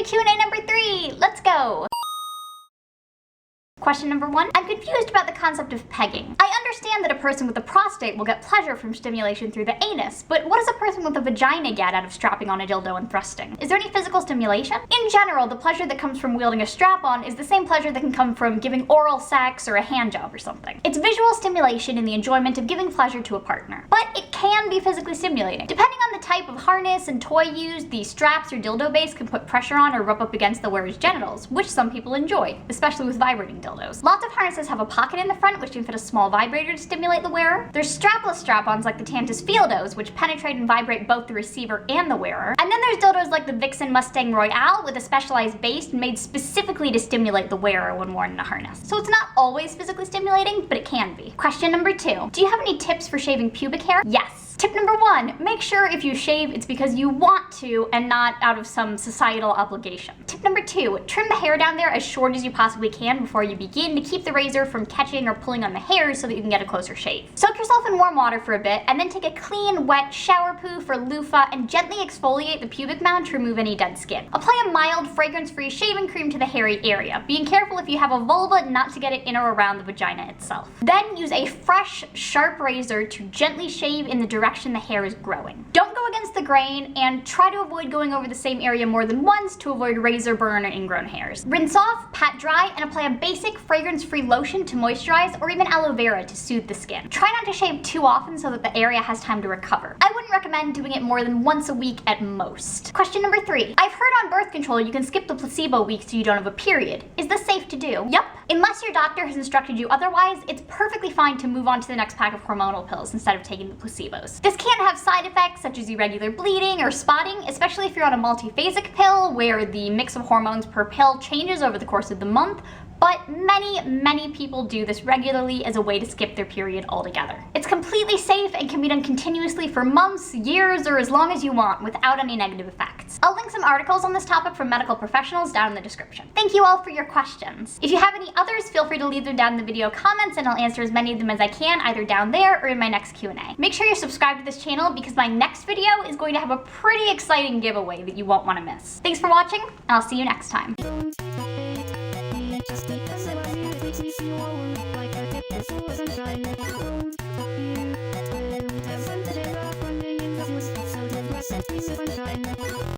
Q&A number 3. Let's go. Question number 1. I'm confused about the concept of pegging. I understand that a person with a prostate will get pleasure from stimulation through the anus, but what does a person with a vagina get out of strapping on a dildo and thrusting? Is there any physical stimulation? In general, the pleasure that comes from wielding a strap-on is the same pleasure that can come from giving oral sex or a hand job or something. It's visual stimulation and the enjoyment of giving pleasure to a partner. But it can be physically stimulating. Depending on the type of harness and toy used, the straps or dildo base can put pressure on or rub up against the wearer's genitals, which some people enjoy, especially with vibrating dildos. Lots of harnesses have a pocket in the front which can fit a small vibrator to stimulate the wearer. There's strapless strap-ons like the Tantus Fieldos, which penetrate and vibrate both the receiver and the wearer. And then there's dildos like the Vixen Mustang Royale with a specialized base made specifically to stimulate the wearer when worn in a harness. So it's not always physically stimulating, but it can be. Question number 2. Do you have any tips for shaving pubic hair? Yes. Tip number 1, make sure if you shave it's because you want to and not out of some societal obligation. Tip number 2, trim the hair down there as short as you possibly can before you begin to keep the razor from catching or pulling on the hairs so that you can get a closer shave. Soak yourself in warm water for a bit and then take a clean, wet shower poof or loofah and gently exfoliate the pubic mound to remove any dead skin. Apply a mild, fragrance-free shaving cream to the hairy area, being careful if you have a vulva not to get it in or around the vagina itself. Then use a fresh, sharp razor to gently shave in the direction the hair is growing. Don't go against the grain and try to avoid going over the same area more than once to avoid razor burn or ingrown hairs. Rinse off, pat dry, and apply a basic fragrance-free lotion to moisturize or even aloe vera to soothe the skin. Try not to shave too often so that the area has time to recover. I wouldn't recommend doing it more than once a week at most. Question number 3. I've heard on birth control you can skip the placebo week so you don't have a period. Is this safe to do? Yep. Unless your doctor has instructed you otherwise, it's perfectly fine to move on to the next pack of hormonal pills instead of taking the placebos. This can have side effects such as irregular bleeding or spotting, especially if you're on a multiphasic pill where the mix of hormones per pill changes over the course of the month, but many people do this regularly as a way to skip their period altogether. It's completely safe and can be done continuously for months, years, or as long as you want without any negative effects. I'll link some articles on this topic from medical professionals down in the description. Thank you all for your questions. If you have any others, feel free to leave them down in the video comments and I'll answer as many of them as I can either down there or in my next Q&A. Make sure you're subscribed to this channel because my next video is going to have a pretty exciting giveaway that you won't want to miss. Thanks for watching, and I'll see you next time. Just because I want you, it makes me feel warm, like I get this sunshine.